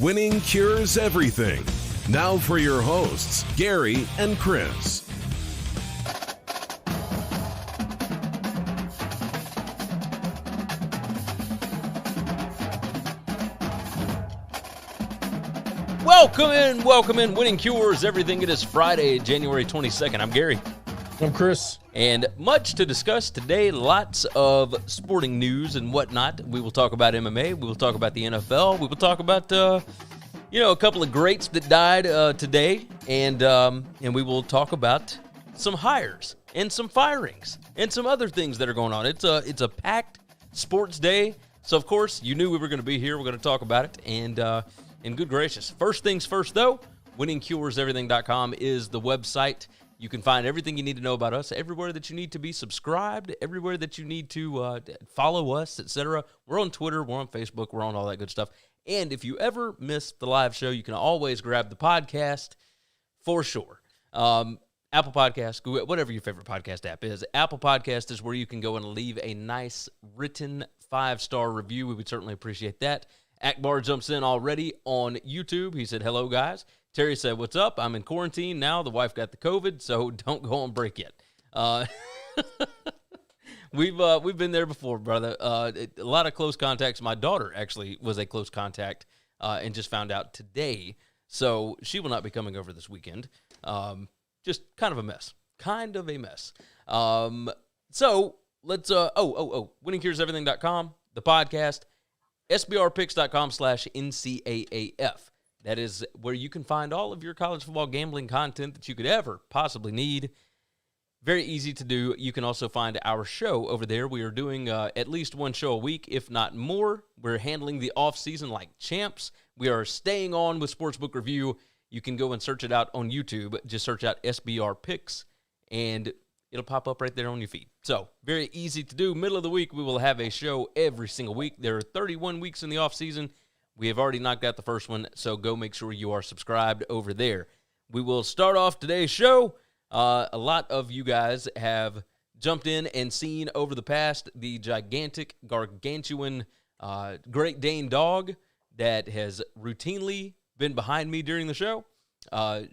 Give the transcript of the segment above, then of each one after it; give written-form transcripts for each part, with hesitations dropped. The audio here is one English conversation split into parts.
Winning cures everything. Now for your hosts, Gary and Chris. Welcome in. Winning cures everything. It is Friday, January 22nd. I'm Gary. I'm Chris. And much to discuss today. Lots of sporting news and whatnot. We will talk about MMA. We will talk about the NFL. We will talk about, a couple of greats that died today. And we will talk about some hires and some firings and some other things that are going on. It's a packed sports day. So, of course, you knew we were going to be here. We're going to talk about it. And good gracious. First things first, though, winningcureseverything.com is the website. You can find everything you need to know about us, everywhere that you need to be subscribed, everywhere that you need to follow us, etc. We're on Twitter, we're on Facebook, we're on all that good stuff. And if you ever miss the live show, you can always grab the podcast for sure. Apple Podcast, Google, whatever your favorite podcast app is. Apple Podcast is where you can go and leave a nice written 5-star review. We would certainly appreciate that. Akbar jumps in already on YouTube. He said, hello, guys. Terry said, what's up? I'm in quarantine now. The wife got the COVID, so don't go on break yet. We've been there before, brother. A lot of close contacts. My daughter actually was a close contact and just found out today, so she will not be coming over this weekend. Just kind of a mess. So let's, winningcureseverything.com, the podcast, sbrpicks.com/NCAAF. That is where you can find all of your college football gambling content that you could ever possibly need. Very easy to do. You can also find our show over there. We are doing at least one show a week, if not more. We're handling the off-season like champs. We are staying on with Sportsbook Review. You can go and search it out on YouTube. Just search out SBR Picks, and it'll pop up right there on your feed. So, very easy to do. Middle of the week, we will have a show every single week. There are 31 weeks in the offseason. We have already knocked out the first one, so go make sure you are subscribed over there. We will start off today's show. A lot of you guys have jumped in and seen over the past the gigantic, gargantuan Great Dane dog that has routinely been behind me during the show.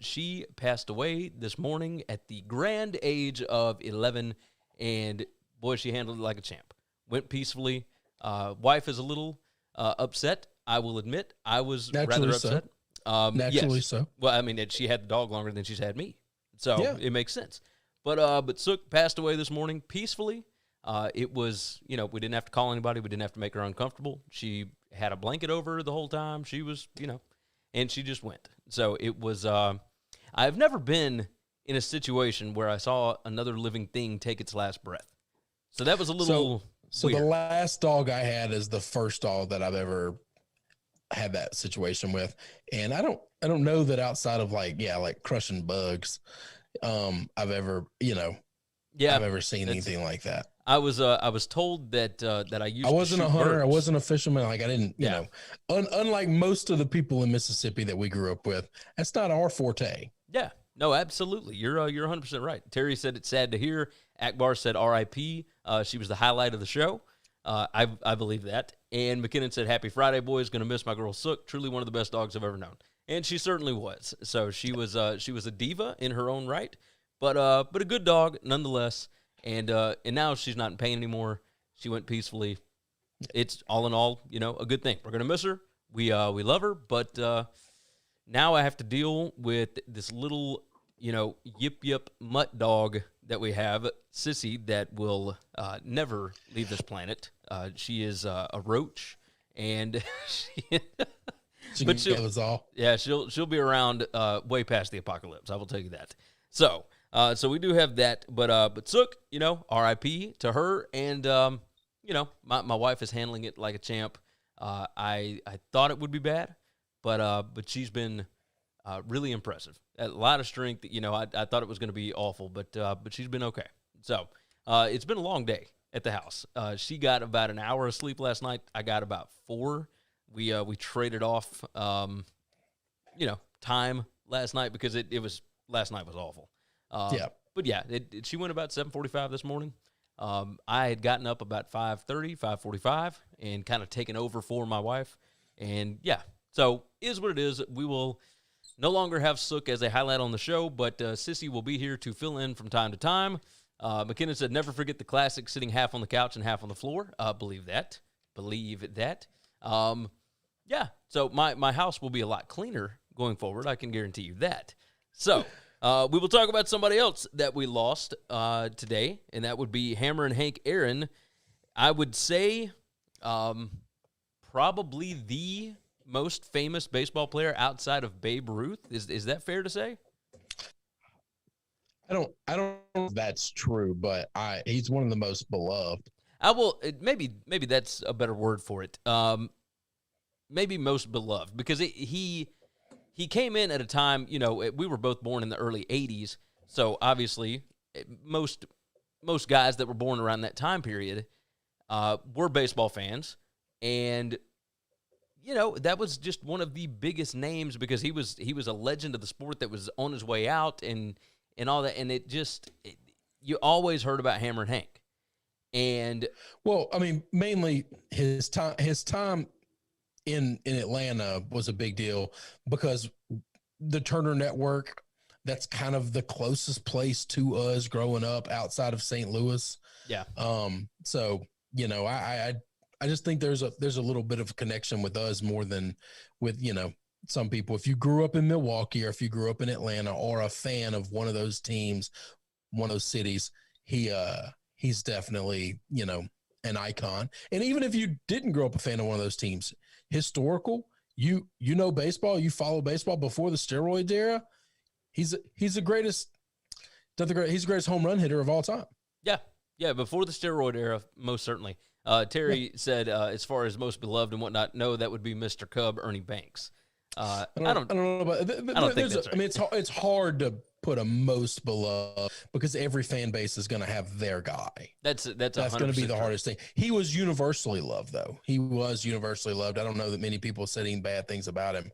She passed away this morning at the grand age of 11, and boy, she handled it like a champ. Went peacefully. Wife is a little upset, I will admit. I was rather upset. Naturally yes. so. Well, I mean, she had the dog longer than she's had me, so It makes sense. But Sook passed away this morning peacefully. It was, we didn't have to call anybody. We didn't have to make her uncomfortable. She had a blanket over her the whole time. She was, and she just went. So it was, I've never been in a situation where I saw another living thing take its last breath. So that was a little So weird. the last dog I had is the first dog that I've ever had that situation with. And I don't know that outside of like crushing bugs, I've ever, I've ever seen anything like that. I was told that I used. I wasn't to a shoot hunter. birds. I wasn't a fisherman. Like I didn't, unlike most of the people in Mississippi that we grew up with, that's not our forte. Yeah, no, absolutely. You're 100% right. Terry said it's sad to hear. Akbar said R.I.P. She was the highlight of the show. I believe that. And McKinnon said, happy Friday, boys. Going to miss my girl Sook. Truly one of the best dogs I've ever known. And she certainly was. So she was a diva in her own right, but a good dog nonetheless. And now she's not in pain anymore. She went peacefully. It's all in all, a good thing. We're going to miss her. We love her, but now I have to deal with this little, yip mutt dog that we have, Sissy, that will never leave this planet. She is a roach, and she'll be around way past the apocalypse. I will tell you that. So we do have that, but Sook, R.I.P. to her, and my wife is handling it like a champ. I thought it would be bad, but she's been really impressive. A lot of strength. I thought it was going to be awful, but she's been okay. So it's been a long day at the house. She got about an hour of sleep last night. I got about 4. We traded off, time last night because last night was awful. But yeah, she went about 7:45 this morning. I had gotten up about 5:30, 5:45, and kind of taken over for my wife. And yeah, so is what it is. We will no longer have Sook as a highlight on the show, but Sissy will be here to fill in from time to time. McKinnon said, never forget the classic sitting half on the couch and half on the floor. Believe that. Yeah, so my house will be a lot cleaner going forward. I can guarantee you that. So we will talk about somebody else that we lost today, and that would be Hammerin Hank Aaron. I would say probably the most famous baseball player outside of Babe Ruth. Is that fair to say? I don't know if that's true, but he's one of the most beloved. I will maybe that's a better word for it. Maybe most beloved, because he came in at a time, we were both born in the early 80s, so obviously most guys that were born around that time period were baseball fans, and that was just one of the biggest names because he was a legend of the sport that was on his way out and all that, and you always heard about Hammerin Hank. And well, I mean, mainly his time in Atlanta was a big deal because the Turner Network, that's kind of the closest place to us growing up outside of St. Louis. Yeah. So, I just think there's a little bit of a connection with us more than with, some people. If you grew up in Milwaukee or if you grew up in Atlanta or a fan of one of those teams, one of those cities, he's definitely, an icon. And even if you didn't grow up a fan of one of those teams, historical, you know baseball, you follow baseball before the steroids era, he's the greatest home run hitter of all time. Yeah, before the steroid era, most certainly. Terry said, as far as most beloved and whatnot, no, that would be Mr. Cub, Ernie Banks. I don't know about. I don't think that's right. I mean, it's hard to put a most beloved because every fan base is going to have their guy. That's going to be the hardest thing. He was universally loved, though. He was universally loved. I don't know that many people said any bad things about him.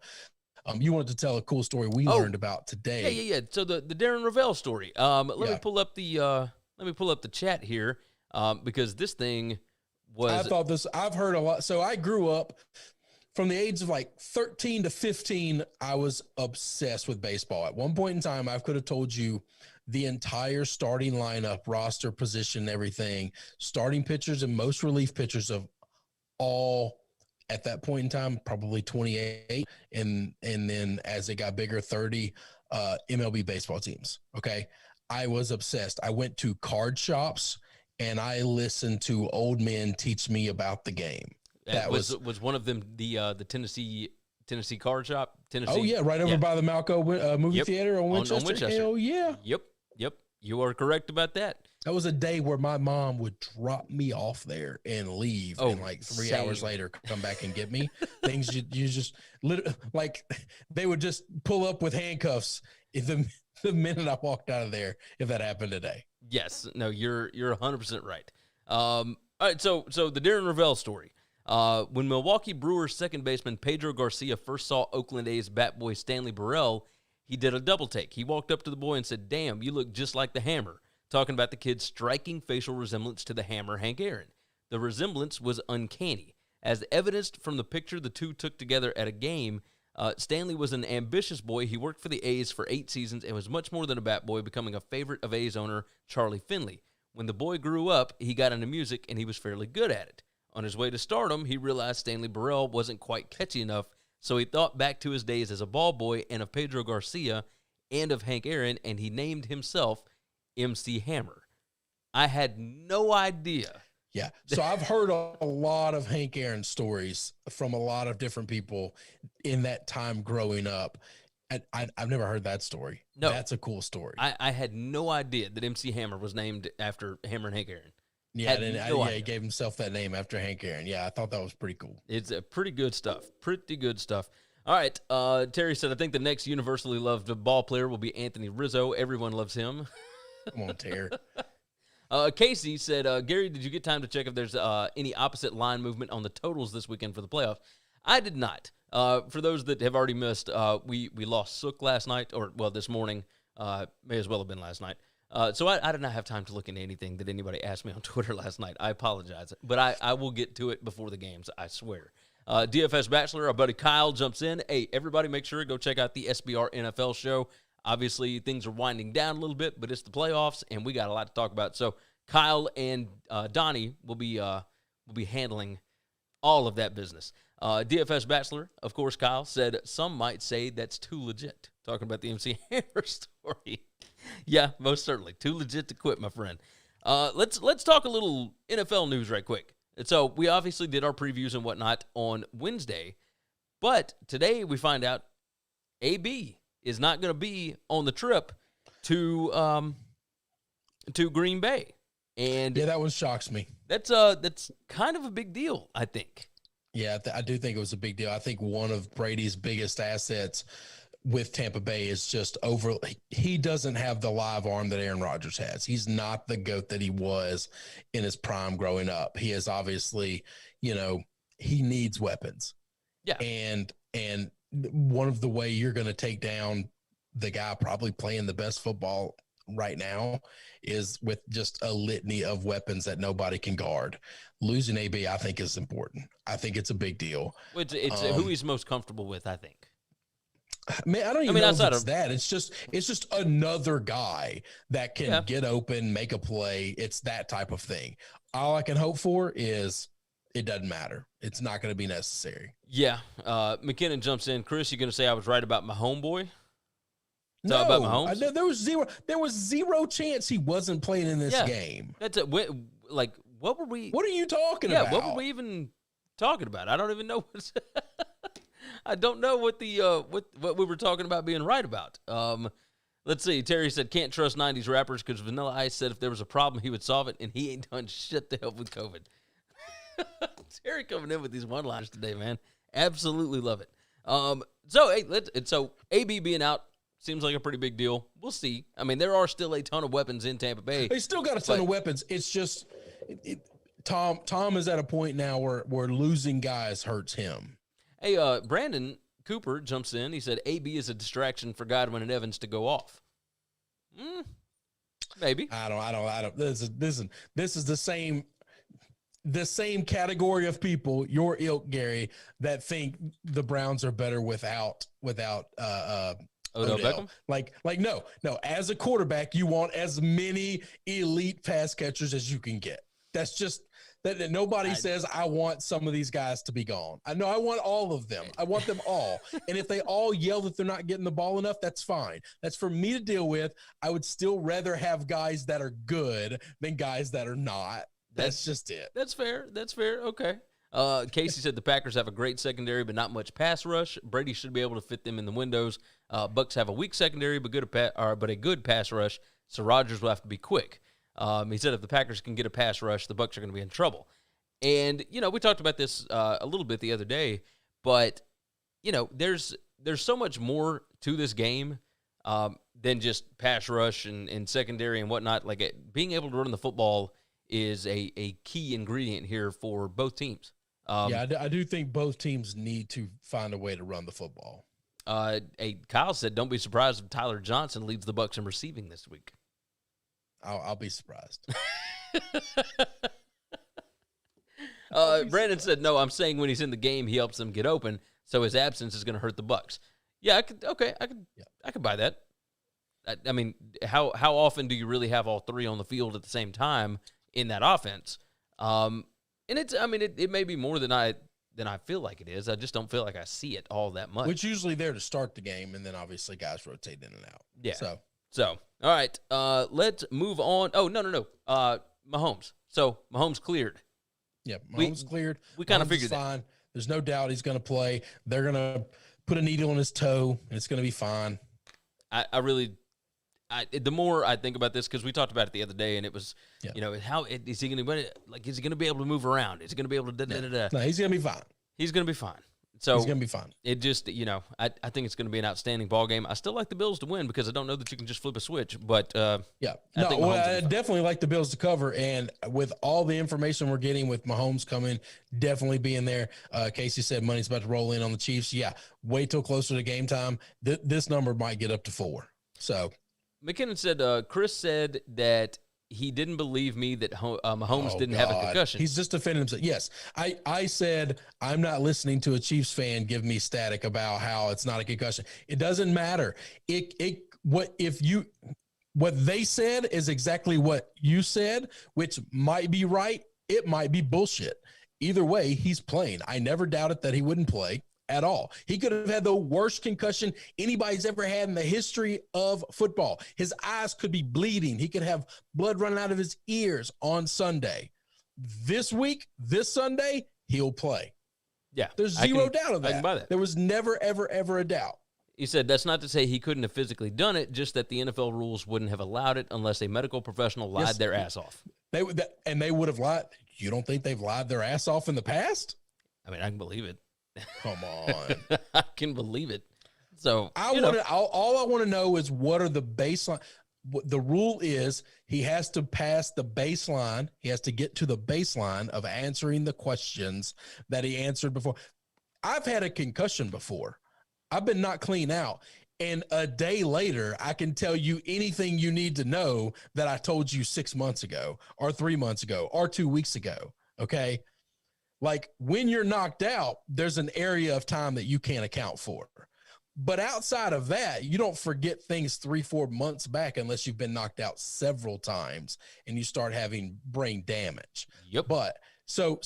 You wanted to tell a cool story we learned about today. Yeah. So the Darren Rovell story. Let me pull up the chat here because this thing was. I've heard a lot. So I grew up. From the age of like 13 to 15, I was obsessed with baseball. At one point in time, I could have told you the entire starting lineup, roster, position, everything, starting pitchers and most relief pitchers of all at that point in time, probably 28. And then as it got bigger, 30 MLB baseball teams. Okay. I was obsessed. I went to card shops and I listened to old men teach me about the game. That was one of them the Tennessee card shop. Tennessee. Oh yeah, right over by the Malco movie theater on Winchester. On Winchester. Hell yeah. Yep. You are correct about that. That was a day where my mom would drop me off there and leave, and like 3 hours later come back and get me. Things you just like they would just pull up with handcuffs the minute I walked out of there. If that happened today. Yes. No. You're 100% right. All right. So the Darren Rovell story. When Milwaukee Brewers second baseman Pedro Garcia first saw Oakland A's bat boy Stanley Burrell, he did a double take. He walked up to the boy and said, "Damn, you look just like the Hammer," talking about the kid's striking facial resemblance to the Hammer Hank Aaron. The resemblance was uncanny. As evidenced from the picture the two took together at a game, Stanley was an ambitious boy. He worked for the A's for 8 seasons and was much more than a bat boy, becoming a favorite of A's owner Charlie Finley. When the boy grew up, he got into music and he was fairly good at it. On his way to stardom, he realized Stanley Burrell wasn't quite catchy enough, so he thought back to his days as a ball boy and of Pedro Garcia and of Hank Aaron, and he named himself MC Hammer. I had no idea. Yeah, so I've heard a lot of Hank Aaron stories from a lot of different people in that time growing up. I've never heard that story. No. That's a cool story. I had no idea that MC Hammer was named after Hammer and Hank Aaron. Yeah, he gave himself that name after Hank Aaron. Yeah, I thought that was pretty cool. It's pretty good stuff. All right, Terry said, I think the next universally loved ball player will be Anthony Rizzo. Everyone loves him. Come on, Terry. Casey said, Gary, did you get time to check if there's any opposite line movement on the totals this weekend for the playoffs? I did not. For those that have already missed, we lost Sook last night, this morning. May as well have been last night. So I did not have time to look into anything that anybody asked me on Twitter last night. I apologize. But I will get to it before the games, I swear. DFS Bachelor, our buddy Kyle jumps in. Hey, everybody make sure to go check out the SBR NFL show. Obviously, things are winding down a little bit, but it's the playoffs, and we got a lot to talk about. So Kyle and Donnie will be handling all of that business. DFS Bachelor, of course, Kyle said, some might say that's too legit. Talking about the MC Hammer story. Yeah, most certainly. Too legit to quit, my friend. Let's talk a little NFL news right quick. And so we obviously did our previews and whatnot on Wednesday, but today we find out AB is not going to be on the trip to Green Bay. And yeah, that one shocks me. That's kind of a big deal, I think. Yeah, I do think it was a big deal. I think one of Brady's biggest assets with Tampa Bay is just he doesn't have the live arm that Aaron Rodgers has. He's not the GOAT that he was in his prime growing up. He is obviously, he needs weapons. Yeah. And one of the way you're going to take down the guy probably playing the best football right now is with just a litany of weapons that nobody can guard. Losing AB, I think, is important. I think it's a big deal. It's who he's most comfortable with, I think. Man, I don't even know if it's that. It's just another guy that can get open, make a play. It's that type of thing. All I can hope for is it doesn't matter. It's not going to be necessary. Yeah. McKinnon jumps in. Chris, you going to say I was right about my homeboy? No, about Mahomes? There was zero chance he wasn't playing in this game. That's it. Like, what were we? What are you talking about? Yeah, what were we even talking about? I don't even know. I don't know what the what we were talking about being right about. Let's see. Terry said can't trust '90s rappers because Vanilla Ice said if there was a problem he would solve it, and he ain't done shit to help with COVID. Terry coming in with these one-liners today, man. Absolutely love it. So AB being out seems like a pretty big deal. We'll see. I mean, there are still a ton of weapons in Tampa Bay. They still got a ton of weapons. It's just Tom is at a point now where losing guys hurts him. Hey, Brandon Cooper jumps in. He said AB is a distraction for Godwin and Evans to go off. Maybe. I don't. This is the same category of people, your ilk, Gary, that think the Browns are better without Odell Beckham? Like no. As a quarterback, you want as many elite pass catchers as you can get. That's just that nobody says I want some of these guys to be gone. I know I want all of them. I want them all. And if they all yell that they're not getting the ball enough, that's fine. That's for me to deal with. I would still rather have guys that are good than guys that are not. That's just it. That's fair. Okay. Casey said the Packers have a great secondary, but not much pass rush. Brady should be able to fit them in the windows. Bucs have a weak secondary, but a good pass rush. So Rodgers will have to be quick. He said if the Packers can get a pass rush, the Bucs are going to be in trouble. And we talked about this a little bit the other day, but there's so much more to this game than just pass rush and secondary and whatnot. Like being able to run the football is a key ingredient here for both teams. I do think both teams need to find a way to run the football. Kyle said, don't be surprised if Tyler Johnson leads the Bucs in receiving this week. I'll be surprised. Brandon said, no, I'm saying when he's in the game, he helps them get open, so his absence is going to hurt the Bucs. Yeah, I could buy that. I mean, how often do you really have all three on the field at the same time in that offense? And it may be more than I feel like it is. I just don't feel like I see it all that much. Which usually there to start the game, and then obviously guys rotate in and out. Yeah. So all right, let's move on. Oh, no. Mahomes. So Mahomes cleared. Yeah, Mahomes cleared. We kind of figured fine. That. There's no doubt he's going to play. They're going to put a needle in his toe, and it's going to be fine. The more I think about this, because we talked about it the other day, and it was, how is he going to, is he going to be able to move around? Is he going to be able to No, he's going to be fine. He's going to be fine. So he's going to be fine. It just, I think it's going to be an outstanding ball game. I still like the Bills to win because I don't know that you can just flip a switch, but I definitely like the Bills to cover, and with all the information we're getting with Mahomes coming, definitely being there. Casey said money's about to roll in on the Chiefs. Yeah, wait till closer to game time. This number might get up to 4. So McKinnon said, Chris said that he didn't believe me that Mahomes didn't have a concussion. He's just defending himself. Yes, I said I'm not listening to a Chiefs fan give me static about how it's not a concussion. It doesn't matter. What they said is exactly what you said, which might be right. It might be bullshit. Either way, he's playing. I never doubted that he wouldn't play at all. He could have had the worst concussion anybody's ever had in the history of football. His eyes could be bleeding. He could have blood running out of his ears on Sunday. This week, this Sunday, he'll play. Yeah. There's zero doubt of that. I can buy that. There was never, ever, ever a doubt. He said that's not to say he couldn't have physically done it, just that the NFL rules wouldn't have allowed it unless a medical professional lied their ass off. They would have lied. You don't think they've lied their ass off in the past? I mean, I can believe it. Come on. I can believe it. So all I want to know is what are the baseline. The rule is he has to pass the baseline. He has to get to the baseline of answering the questions that he answered before. I've had a concussion before. I've been knocked clean out. And a day later, I can tell you anything you need to know that I told you 6 months ago or 3 months ago or 2 weeks ago. Okay. Like when you're knocked out, there's an area of time that you can't account for. But outside of that, you don't forget things 3-4 months back unless you've been knocked out several times and you start having brain damage. Yep. But so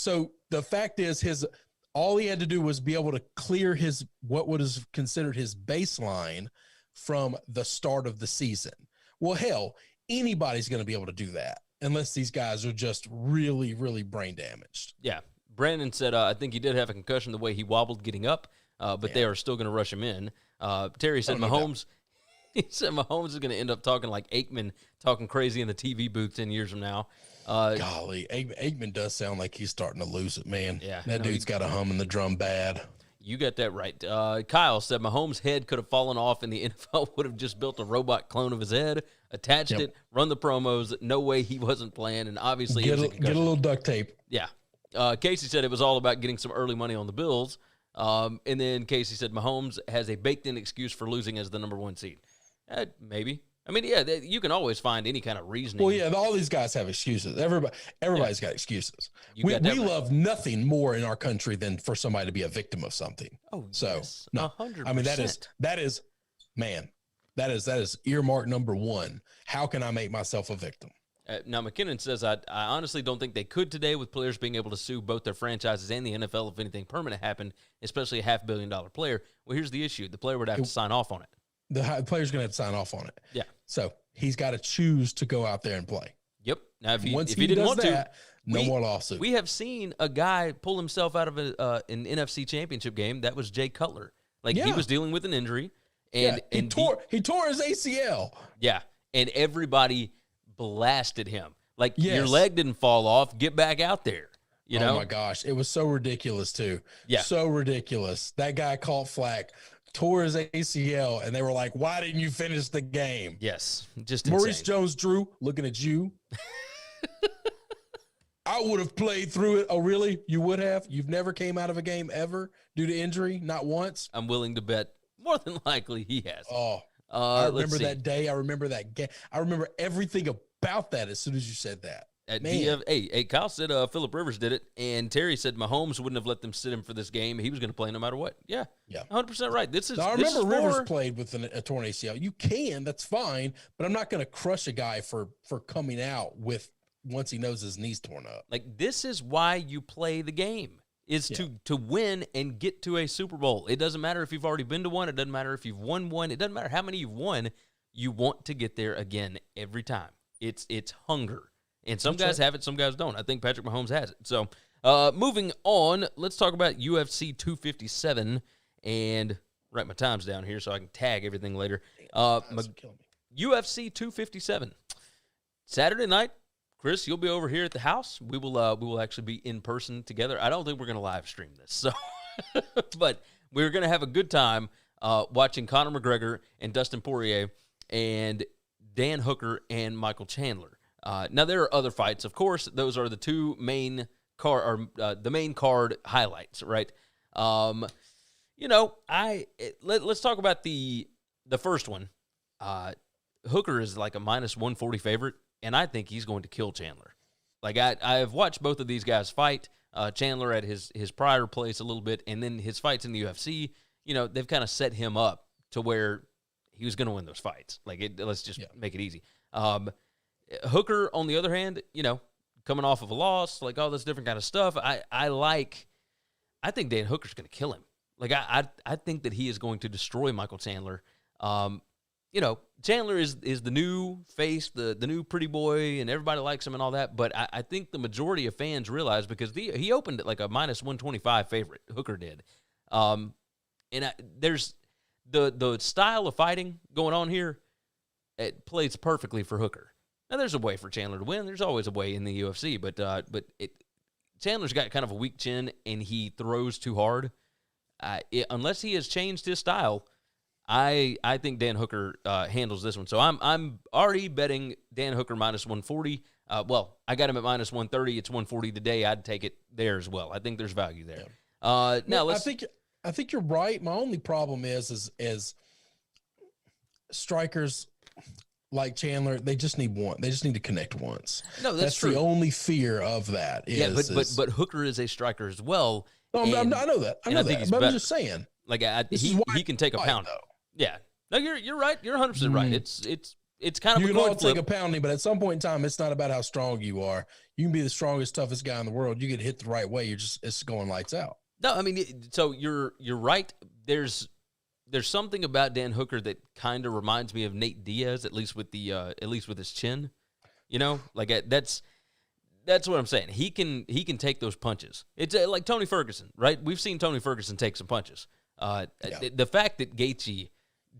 the fact is all he had to do was be able to clear what was considered his baseline from the start of the season. Well, hell, anybody's going to be able to do that unless these guys are just really, really brain damaged. Yeah. Brandon said, I think he did have a concussion the way he wobbled getting up, but they are still going to rush him in. Terry said Mahomes is going to end up talking like Aikman, talking crazy in the TV booth 10 years from now. Golly, Aikman does sound like he's starting to lose it, man. Yeah, that dude's got a hum in the drum bad. You got that right. Kyle said Mahomes' head could have fallen off and the NFL would have just built a robot clone of his head, attached it, run the promos. No way he wasn't playing, and obviously get a little duct tape. Yeah. Casey said it was all about getting some early money on the Bills. And then Casey said Mahomes has a baked-in excuse for losing as the number 1 seed. Maybe. I mean, yeah, you can always find any kind of reasoning. Well, yeah, all these guys have excuses. Everybody's got excuses. We love nothing more in our country than for somebody to be a victim of something. Oh, so yes, no, 100%. I mean that is earmark number 1. How can I make myself a victim? Now, McKinnon says, I honestly don't think they could today with players being able to sue both their franchises and the NFL if anything permanent happened, especially a $500 million player. Well, here's the issue. The player would have to sign off on it. The player's going to have to sign off on it. Yeah. So he's got to choose to go out there and play. Yep. Now, if he didn't want to, no more lawsuit. We have seen a guy pull himself out of an NFC championship game. That was Jay Cutler. He was dealing with an injury. And he tore his ACL. Yeah. And everybody blasted him. Your leg didn't fall off. Get back out there. You know? Oh, my gosh. It was so ridiculous, too. Yeah. So ridiculous. That guy caught flack, tore his ACL, and they were like, why didn't you finish the game? Yes. Just Maurice insane. Jones-Drew, looking at you. I would have played through it. Oh, really? You would have? You've never came out of a game ever due to injury? Not once? I'm willing to bet more than likely he has. Oh, I remember that day. I remember that game. I remember everything about that as soon as you said that. Kyle said Phillip Rivers did it, and Terry said Mahomes wouldn't have let them sit him for this game. He was going to play no matter what. Yeah, 100% right. I remember Rivers played with a torn ACL. You can, that's fine, but I'm not going to crush a guy for coming out with once he knows his knee's torn up. This is why you play the game. Is to win and get to a Super Bowl. It doesn't matter if you've already been to one. It doesn't matter if you've won one. It doesn't matter how many you've won. You want to get there again every time. It's hunger. And some guys have it, some guys don't. I think Patrick Mahomes has it. So moving on, let's talk about UFC 257 and write my times down here so I can tag everything later. UFC 257. Saturday night. Chris, you'll be over here at the house. We will actually be in person together. I don't think we're going to live stream this, so but we're going to have a good time watching Conor McGregor and Dustin Poirier and Dan Hooker and Michael Chandler. Now there are other fights, of course. Those are the two main the main card highlights, right? Let's talk about the first one. Hooker is like a -140 favorite. and I think he's going to kill Chandler. Like, I have watched both of these guys fight. Chandler at his prior place a little bit, and then his fights in the UFC, they've kind of set him up to where he was going to win those fights. Like, let's just make it easy. Hooker, on the other hand, coming off of a loss, like all this different kind of stuff, I think Dan Hooker's going to kill him. Like, I think that he is going to destroy Michael Chandler. Chandler is the new face, the new pretty boy, and everybody likes him and all that. But I think the majority of fans realize, because he opened at like a minus 125 favorite, Hooker did. There's the style of fighting going on here, it plays perfectly for Hooker. Now, there's a way for Chandler to win. There's always a way in the UFC, but Chandler's got kind of a weak chin, and he throws too hard. Unless he has changed his style, I think Dan Hooker handles this one. So I'm already betting Dan Hooker minus 140. I got him at minus 130. It's 140 today. I'd take it there as well. I think there's value there. Now I think you're right. My only problem is strikers like Chandler, they just need one. They just need to connect once. No, that's true. The only fear of that. But Hooker is a striker as well. No, I know that. I know that. But I'm just saying. Like, he can take a pound. Yeah. No, you're right. You're 100% right. It's kind of you can all take a pounding, but at some point in time, it's not about how strong you are. You can be the strongest, toughest guy in the world. You get hit the right way, it's going lights out. No, I mean, so you're right. There's something about Dan Hooker that kind of reminds me of Nate Diaz, at least with his chin. Like that's what I'm saying. He can take those punches. It's like Tony Ferguson, right? We've seen Tony Ferguson take some punches. The fact that Gaethje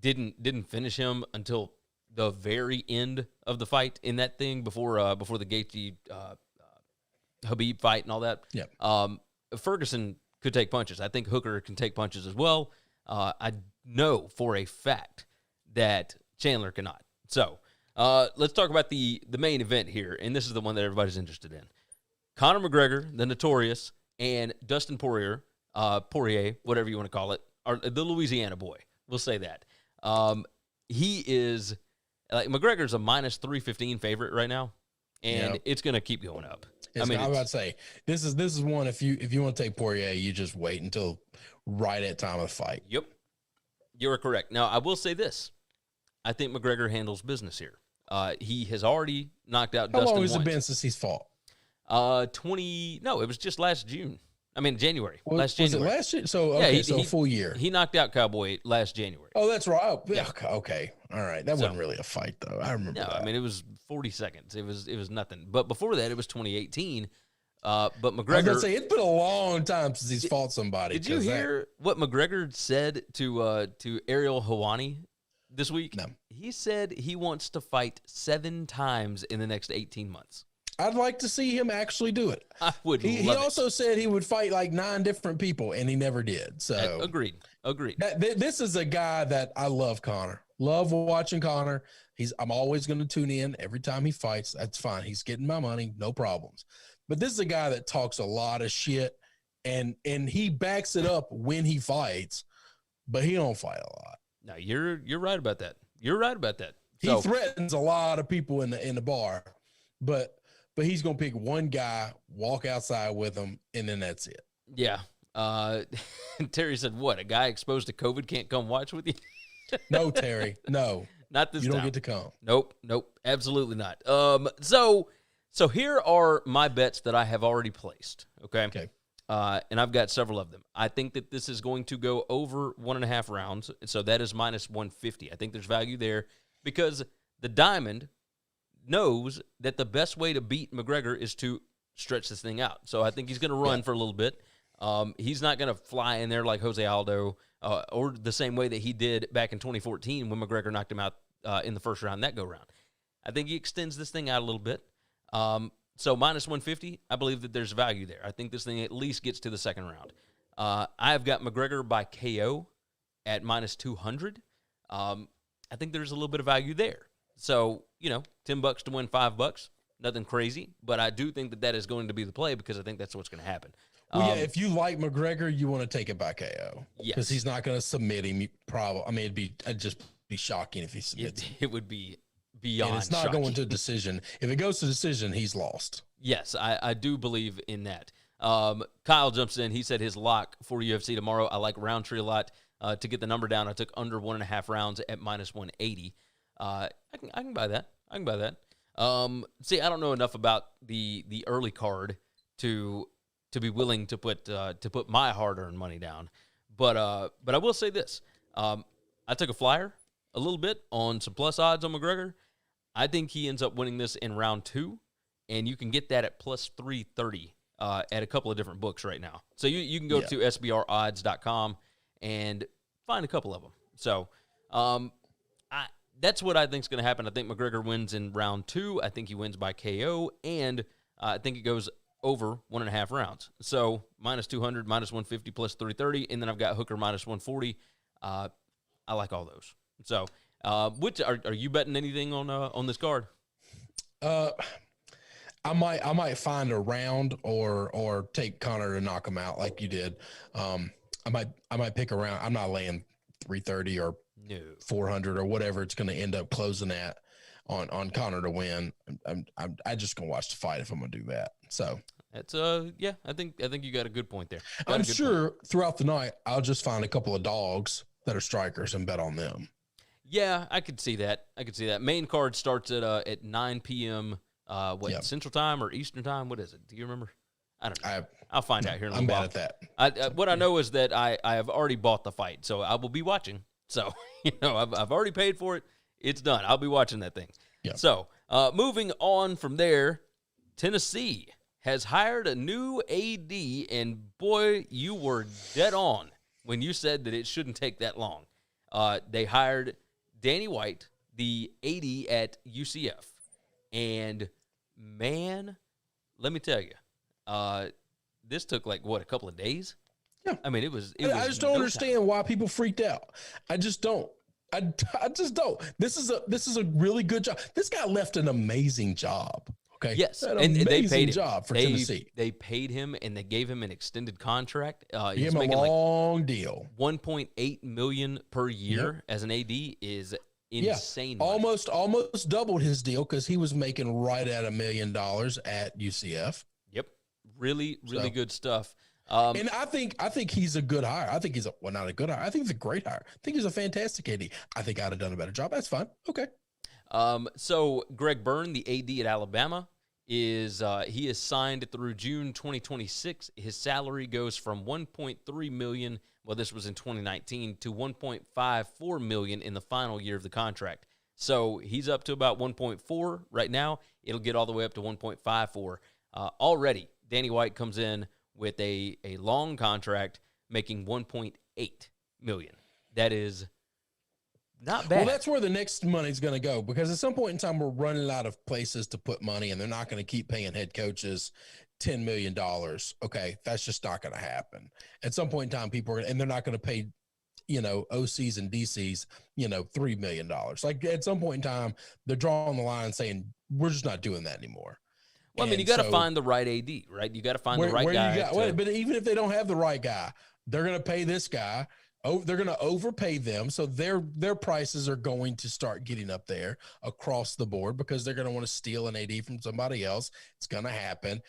didn't finish him until the very end of the fight in that thing before the Gaethje Habib fight and all that. Yeah. Ferguson could take punches. I think Hooker can take punches as well. I know for a fact that Chandler cannot. So let's talk about the main event here, and this is the one that everybody's interested in. Conor McGregor, the Notorious, and Dustin Poirier, whatever you want to call it, or the Louisiana boy. We'll say that. He is McGregor's a minus 315 favorite right now, and it's going to keep going up. I'm about to say this is one. If you want to take Poirier, you just wait until right at time of the fight. Yep, you're correct. Now I will say this: I think McGregor handles business here. He has already knocked out. How Dustin long has once. it been since he's fought? 20. No, it was just last June. I mean January. Was it last year? So okay, so a full year. He knocked out Cowboy last January. Oh, that's right. Oh, yeah. Okay. All right. That wasn't really a fight though. I remember. No, that. I mean it was 40 seconds. It was nothing. But before that, it was 2018. But McGregor. I was gonna say it's been a long time since he's fought somebody. Did you hear what McGregor said to Ariel Helwani this week? No. He said he wants to fight 7 times in the next 18 months. I'd like to see him actually do it. I would. He also said he would fight like 9 different people, and he never did. So agreed. This is a guy that I love. Conor. Love watching Conor. I'm always going to tune in every time he fights. That's fine. He's getting my money, no problems. But this is a guy that talks a lot of shit, and he backs it up when he fights, but he don't fight a lot. No, you're right about that. You're right about that. He threatens a lot of people in the bar, but he's going to pick one guy, walk outside with him, and then that's it. Yeah. Terry said, what, a guy exposed to COVID can't come watch with you? No, Terry, no. Not this time. You don't get to come. Nope, absolutely not. So here are my bets that I have already placed, okay? And I've got several of them. I think that this is going to go over 1.5 rounds, so that is minus 150. I think there's value there because the Diamond knows that the best way to beat McGregor is to stretch this thing out. So I think he's going to run for a little bit. He's not going to fly in there like Jose Aldo or the same way that he did back in 2014 when McGregor knocked him out in the first round, that go-round. I think he extends this thing out a little bit. So minus 150, I believe that there's value there. I think this thing at least gets to the second round. I've got McGregor by KO at minus 200. I think there's a little bit of value there. So, $10 to win $5, nothing crazy. But I do think that is going to be the play because I think that's what's going to happen. Well, if you like McGregor, you want to take it by KO. Yes. Because he's not going to submit him. It'd just be shocking if he submits him. It would be beyond And it's not shocking. going to decision. If it goes to decision, he's lost. Yes, I do believe in that. Kyle jumps in. He said his lock for UFC tomorrow. I like Roundtree a lot. To get the number down, I took under 1.5 rounds at -180. I can buy that. I can buy that. See, I don't know enough about the early card to be willing to put my hard-earned money down. But I will say this. I took a flyer a little bit on some plus odds on McGregor. I think he ends up winning this in round 2, and you can get that at plus 330 at a couple of different books right now. So you can go to sbrodds.com and find a couple of them. So that's what I think is going to happen. I think McGregor wins in round 2. I think he wins by KO, and I think it goes over 1.5 rounds. So -200, -150, plus 330, and then I've got Hooker -140. I like all those. So, which are you betting anything on this card? I might find a round or take Connor to knock him out like you did. I might pick a round. I'm not laying 330 or 400 or whatever it's going to end up closing at on Connor to win. I just gonna watch the fight if I'm gonna do that. So that's yeah. I think you got a good point there. I'm sure throughout the night I'll just find a couple of dogs that are strikers and bet on them. Yeah, I could see that. Main card starts at 9 p.m. Central Time or Eastern Time? What is it? Do you remember? I don't know. I'll find out here in a little while. I'm bad at that. What I know is that I have already bought the fight, so I will be watching. So, I've already paid for it. It's done. I'll be watching that thing. Yeah. So, moving on from there, Tennessee has hired a new AD, and boy, you were dead on when you said that it shouldn't take that long. They hired Danny White, the AD at UCF, and man, let me tell you, this took a couple of days? Yeah. I mean, it was I just don't understand why people freaked out. I just don't. I just don't. This is a really good job. This guy left an amazing job. Okay. Yes, and they paid him. Job for Tennessee. They paid him, and they gave him an extended contract. He's gave him a long deal. $1.8 million per year as an AD is insane. Yeah. Almost doubled his deal because he was making right at $1 million at UCF. Yep, really good stuff. And I think he's a good hire. I think he's not a good hire. I think he's a great hire. I think he's a fantastic AD. I think I'd have done a better job. That's fine. Okay. So Greg Byrne, the AD at Alabama, he is signed through June 2026. His salary goes from $1.3 million. Well, this was in 2019 to $1.54 million in the final year of the contract. So he's up to about 1.4 right now. It'll get all the way up to 1.54. Already, Danny White comes in with a long contract making $1.8 million. That is not bad. Well, that's where the next money's going to go, because at some point in time, we're running out of places to put money, and they're not going to keep paying head coaches $10 million. Okay, that's just not going to happen. At some point in time, and they're not going to pay, OCs and DCs, $3 million. Like at some point in time, they're drawing the line saying, we're just not doing that anymore. Well, I mean, you got to find the right AD, right? You got to find the right guy. But even if they don't have the right guy, they're going to pay this guy. They're going to overpay them. So their prices are going to start getting up there across the board because they're going to want to steal an AD from somebody else. It's going to happen.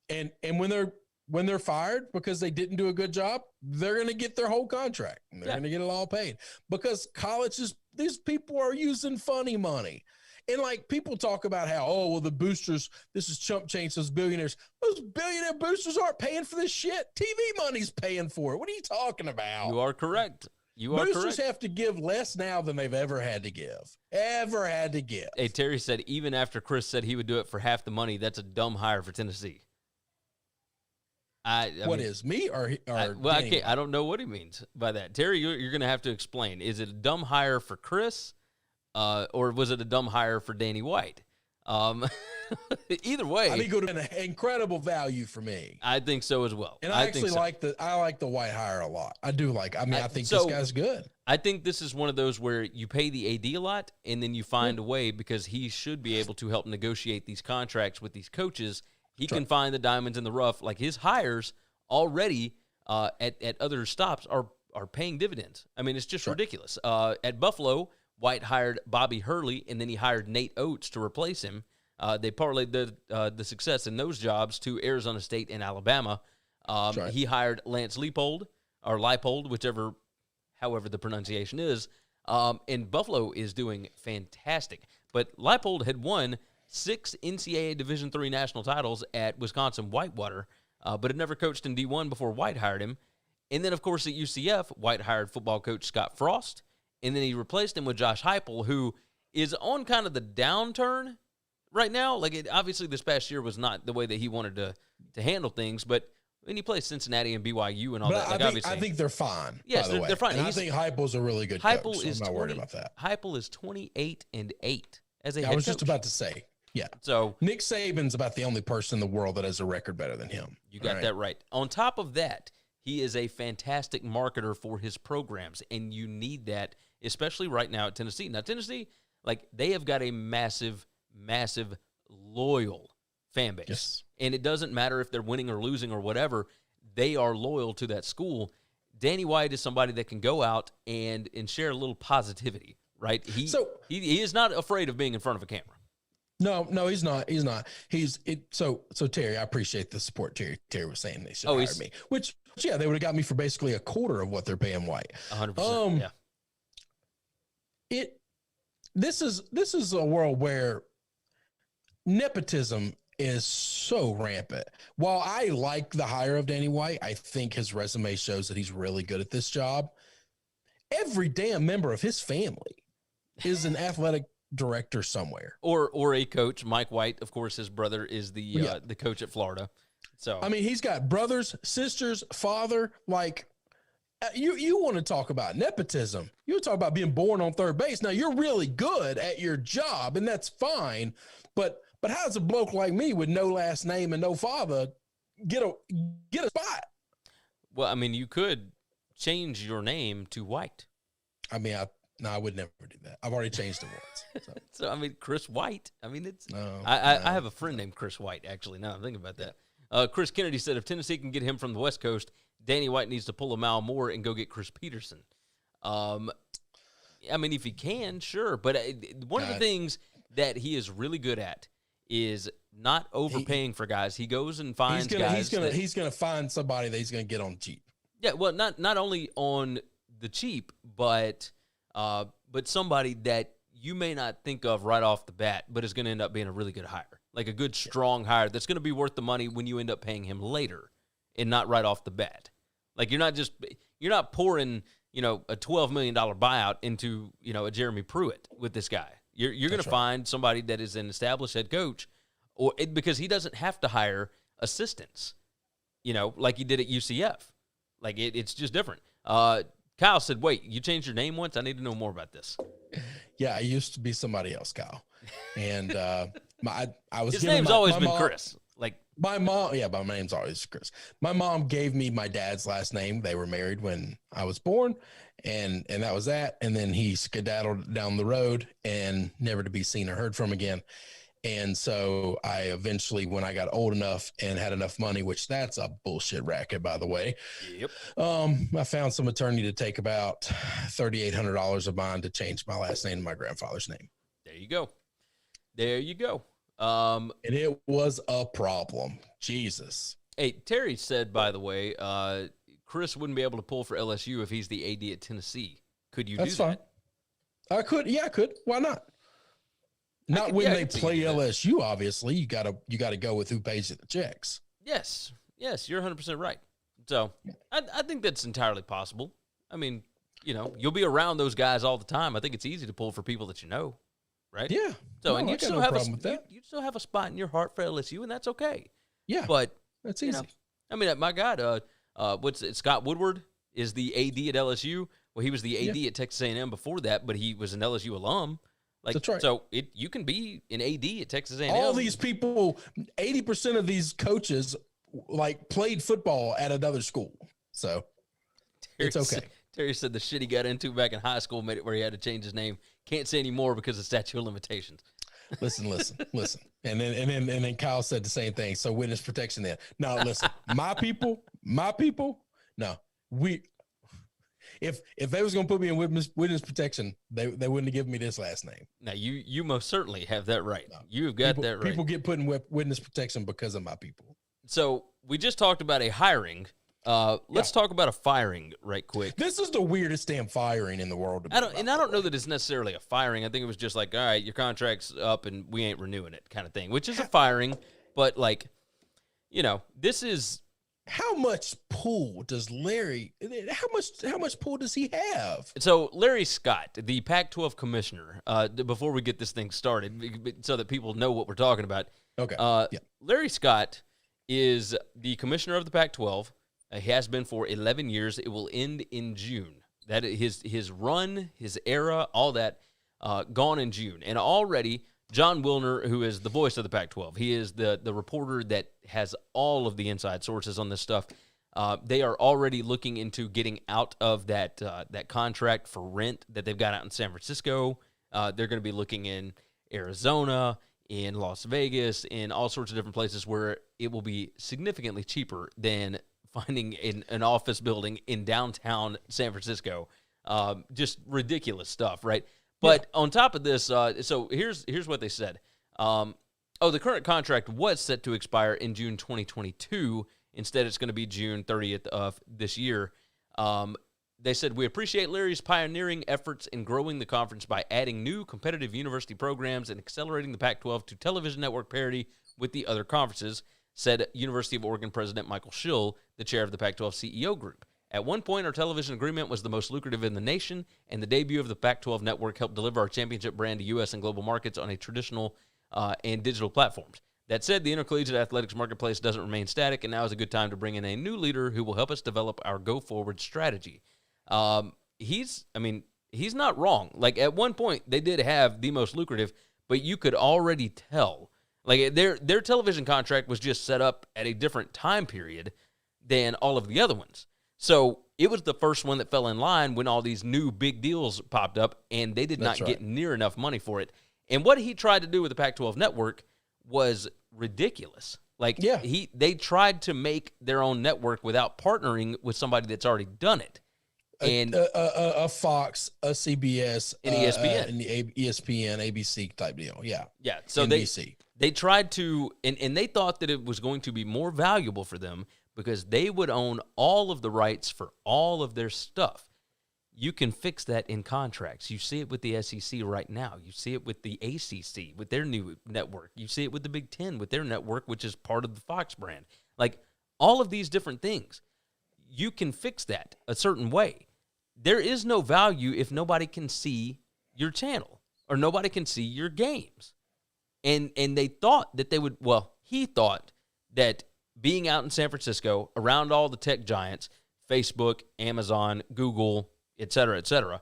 And when they're fired because they didn't do a good job, they're going to get their whole contract. And they're going to get it all paid because colleges, these people are using funny money. And people talk about how, the boosters, this is chump change, those billionaires. Those billionaire boosters aren't paying for this shit. TV money's paying for it. What are you talking about? You are correct. Boosters have to give less now than they've ever had to give. Hey, Terry said, even after Chris said he would do it for half the money, that's a dumb hire for Tennessee. I don't know what he means by that. Terry, you're going to have to explain. Is it a dumb hire for Chris? Or was it a dumb hire for Danny White? Either way, I think it would have been an incredible value for me. I think so as well. And I like the White hire a lot. I do like. I think this guy's good. I think this is one of those where you pay the AD a lot, and then you find a way because he should be able to help negotiate these contracts with these coaches. He can find the diamonds in the rough. Like his hires already at other stops are paying dividends. I mean, it's just ridiculous. At Buffalo, White hired Bobby Hurley, and then he hired Nate Oates to replace him. They parlayed the success in those jobs to Arizona State and Alabama. Right. He hired Lance Leipold, or Leipold, however the pronunciation is, and Buffalo is doing fantastic. But Leipold had won 6 NCAA Division III national titles at Wisconsin Whitewater, but had never coached in D1 before White hired him. And then, of course, at UCF, White hired football coach Scott Frost, and then he replaced him with Josh Heupel, who is on kind of the downturn right now. Like, obviously this past year was not the way that he wanted to handle things, but when he plays Cincinnati and BYU and all that, I think they're fine. Yes, they're fine. And I think Heupel's a really good coach. So I'm not worried about that. Heupel is 28-8 as a head I was coach. just about to say, yeah. So Nick Saban's about the only person in the world that has a record better than him. You got that right. On top of that, he is a fantastic marketer for his programs, and you need that, especially right now at Tennessee. Now, Tennessee, like, they have got a massive, massive, loyal fan base. Yes. And it doesn't matter if they're winning or losing or whatever, they are loyal to that school. Danny White is somebody that can go out and share a little positivity, right? He is not afraid of being in front of a camera. No, he's not. He's not. So Terry, I appreciate the support. Terry was saying they should hire me, which yeah, they would have got me for basically a quarter of what they're paying White. 100%. Yeah. This is a world where nepotism is so rampant. While I like the hire of Danny White, I think his resume shows that he's really good at this job. Every damn member of his family is an athletic director somewhere, or a coach. Mike White, of course, his brother is the coach at Florida. So I mean, he's got brothers, sisters, father. Like, you want to talk about nepotism? You want to talk about being born on third base? Now, you're really good at your job, and that's fine. But how does a bloke like me with no last name and no father get a spot? Well, I mean, you could change your name to White. I mean, I would never do that. I've already changed it once. So I mean, Chris White. I mean, it's. No, I have a friend named Chris White. Actually, now I'm thinking about that. Chris Kennedy said if Tennessee can get him from the West Coast, Danny White needs to pull a Mal Moore and go get Chris Peterson. I mean, if he can, sure. But one of the things that he is really good at is not overpaying for guys. He goes and finds guys. He's gonna find somebody that he's gonna get on cheap. Yeah, well, not only on the cheap, but somebody that you may not think of right off the bat, but is going to end up being a really good hire, like a good, strong hire that's going to be worth the money when you end up paying him later and not right off the bat. Like, you're not pouring, a $12 million buyout into, a Jeremy Pruitt with this guy. You're going to find somebody that is an established head coach, because he doesn't have to hire assistants, like he did at UCF. Like, it's just different. Kyle said, wait, you changed your name once? I need to know more about this. Yeah, I used to be somebody else, Kyle. And his name's always been Chris. Like, my mom, my name's always Chris. My mom gave me my dad's last name. They were married when I was born, and that was that. And then he skedaddled down the road and never to be seen or heard from again. And so I eventually, when I got old enough and had enough money, which that's a bullshit racket, by the way. Yep. I found some attorney to take about $3,800 of mine to change my last name to my grandfather's name. There you go. And it was a problem. Jesus. Hey, Terry said, by the way, Chris wouldn't be able to pull for LSU if he's the AD at Tennessee. Could you do that? That's fine. I could. Yeah, I could. Why not? Not when they play LSU, obviously. You gotta go with who pays you the checks. Yes, you're 100% right. So I think that's entirely possible. I mean, you'll be around those guys all the time. I think it's easy to pull for people that you know, right? Yeah. So and you still have a spot in your heart for LSU, and that's okay. Yeah. But that's easy. I mean, my God, Scott Woodward is the AD at LSU. Well, he was the AD at Texas A&M before that, but he was an LSU alum. Like, that's right. So you can be an AD at Texas A&M. All these people, 80% of these coaches, played football at another school. So it's okay. Terry said the shit he got into back in high school made it where he had to change his name. Can't say anymore because of statute of limitations. Listen. And then Kyle said the same thing. So witness protection then. No, listen, my people, no, if they was gonna put me in witness protection, they wouldn't have given me this last name. Now you most certainly have that right. No. You've got that right. People get put in witness protection because of my people. So we just talked about a hiring. Let's talk about a firing right quick. This is the weirdest damn firing in the world. I don't know that it's necessarily a firing. I think it was just like, all right, your contract's up and we ain't renewing it kind of thing, which is a firing. But like, this is. How much pull does Larry? How much pull does he have? So Larry Scott, the Pac-12 commissioner, before we get this thing started, so that people know what we're talking about. Okay. Larry Scott is the commissioner of the Pac-12. He has been for 11 years. It will end in June. That his run, his era, all that, gone in June. And already, John Wilner, who is the voice of the Pac-12, he is the reporter that has all of the inside sources on this stuff. They are already looking into getting out of that contract for rent that they've got out in San Francisco. They're going to be looking in Arizona, in Las Vegas, in all sorts of different places where it will be significantly cheaper than finding an office building in downtown San Francisco. Just ridiculous stuff, right? But on top of this, so here's what they said. The current contract was set to expire in June 2022. Instead, it's going to be June 30th of this year. They said, we appreciate Larry's pioneering efforts in growing the conference by adding new competitive university programs and accelerating the Pac-12 to television network parity with the other conferences, said University of Oregon President Michael Schill, the chair of the Pac-12 CEO group. At one point, our television agreement was the most lucrative in the nation, and the debut of the Pac-12 network helped deliver our championship brand to U.S. and global markets on a traditional and digital platforms. That said, the intercollegiate athletics marketplace doesn't remain static, and now is a good time to bring in a new leader who will help us develop our go-forward strategy. He's not wrong. Like, at one point, they did have the most lucrative, but you could already tell. Like, their television contract was just set up at a different time period than all of the other ones. So it was the first one that fell in line when all these new big deals popped up, and they did not get near enough money for it. And what he tried to do with the Pac-12 network was ridiculous. Like, they tried to make their own network without partnering with somebody that's already done it. And a Fox, a CBS, an ESPN, an ESPN, ABC type deal. Yeah. So NBC. They tried to, and they thought that it was going to be more valuable for them because they would own all of the rights for all of their stuff. You can fix that in contracts. You see it with the SEC right now. You see it with the ACC, with their new network. You see it with the Big Ten, with their network, which is part of the Fox brand. Like, all of these different things, you can fix that a certain way. There is no value if nobody can see your channel or nobody can see your games. And they thought that they would, he thought that being out in San Francisco around all the tech giants, Facebook, Amazon, Google, et cetera,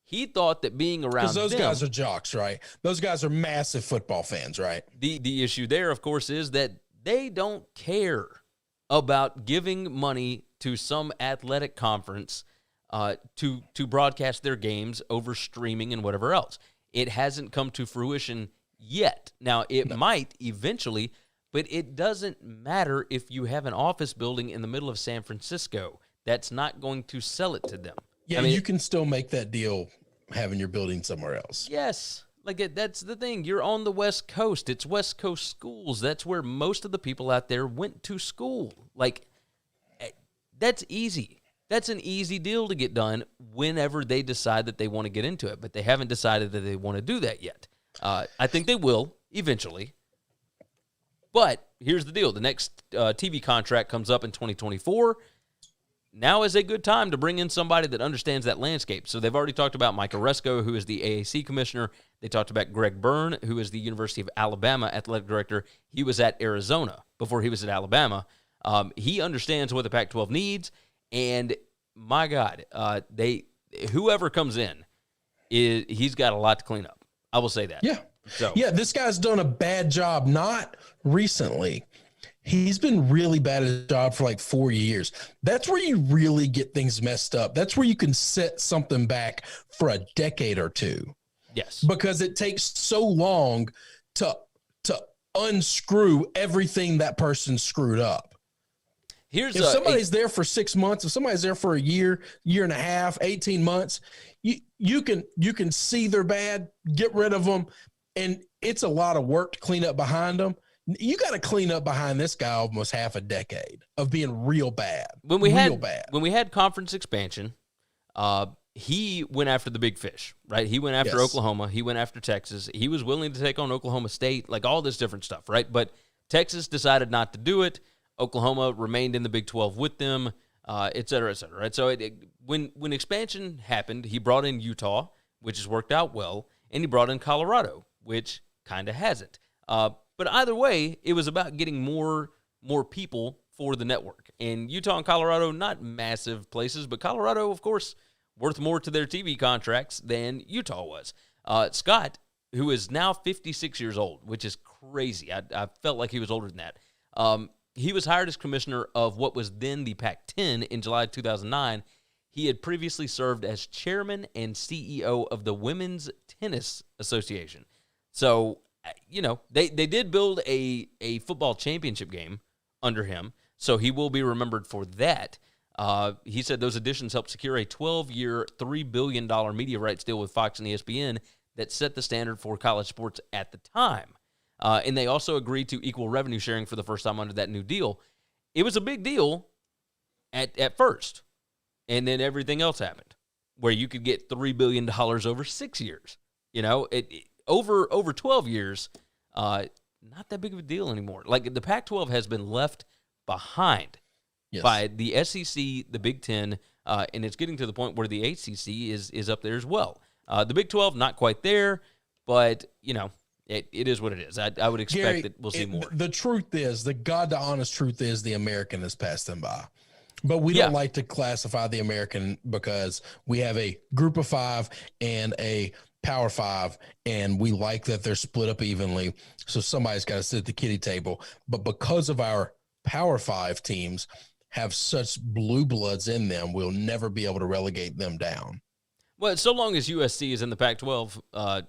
he thought that being around those guys are jocks, right? Those guys are massive football fans, right? The issue there, of course, is that they don't care about giving money to some athletic conference to broadcast their games over streaming and whatever else. It hasn't come to fruition yet. Now, it might eventually, but it doesn't matter if you have an office building in the middle of San Francisco. That's not going to sell it to them. Yeah, you can still make that deal having your building somewhere else. Yes. Like, that's the thing. You're on the West Coast. It's West Coast schools. That's where most of the people out there went to school. Like, that's easy. That's an easy deal to get done whenever they decide that they want to get into it, but they haven't decided that they want to do that yet. I think they will eventually. But here's the deal. The next TV contract comes up in 2024. Now is a good time to bring in somebody that understands that landscape. So they've already talked about Mike Oresco, who is the AAC commissioner. They talked about Greg Byrne, who is the University of Alabama athletic director. He was at Arizona before he was at Alabama. He understands what the Pac-12 needs. And my God, whoever comes in, he's got a lot to clean up. I will say that. Yeah. Yeah, this guy's done a bad job, not recently. He's been really bad at his job for like 4 years. That's where you really get things messed up. That's where you can set something back for a decade or two. Yes. Because it takes so long to unscrew everything that person screwed up. Here's if somebody's there for 6 months, if somebody's there for a year, year and a half, 18 months, you can see they're bad, get rid of them, and it's a lot of work to clean up behind them. You got to clean up behind this guy almost half a decade of being real bad. When we had conference expansion, he went after the big fish, right? He went after Oklahoma. He went after Texas. He was willing to take on Oklahoma State, like all this different stuff, right? But Texas decided not to do it. Oklahoma remained in the Big 12 with them, et cetera, right? So when expansion happened, he brought in Utah, which has worked out well, and he brought in Colorado, which kind of hasn't. But either way, it was about getting more people for the network. And Utah and Colorado, not massive places, but Colorado, of course, worth more to their TV contracts than Utah was. Scott, who is now 56 years old, which is crazy. I felt like he was older than that. He was hired as commissioner of what was then the Pac-10 in July 2009. He had previously served as chairman and CEO of the Women's Tennis Association. So, they did build a football championship game under him, so he will be remembered for that. He said those additions helped secure a 12-year, $3 billion media rights deal with Fox and ESPN that set the standard for college sports at the time. And they also agreed to equal revenue sharing for the first time under that new deal. It was a big deal at first, and then everything else happened, where you could get $3 billion over 6 years. Over 12 years, not that big of a deal anymore. Like, the Pac-12 has been left behind by the SEC, the Big Ten, and it's getting to the point where the ACC is up there as well. The Big 12, not quite there, but, it is what it is. I would expect Gary, that we'll see more. The truth is, the honest truth is, the American has passed them by. But we don't like to classify the American because we have a group of 5 and a Power 5, and we like that they're split up evenly. So somebody's got to sit at the kiddie table. But because of our Power 5 teams have such blue bloods in them, we'll never be able to relegate them down. Well, so long as USC is in the Pac-12,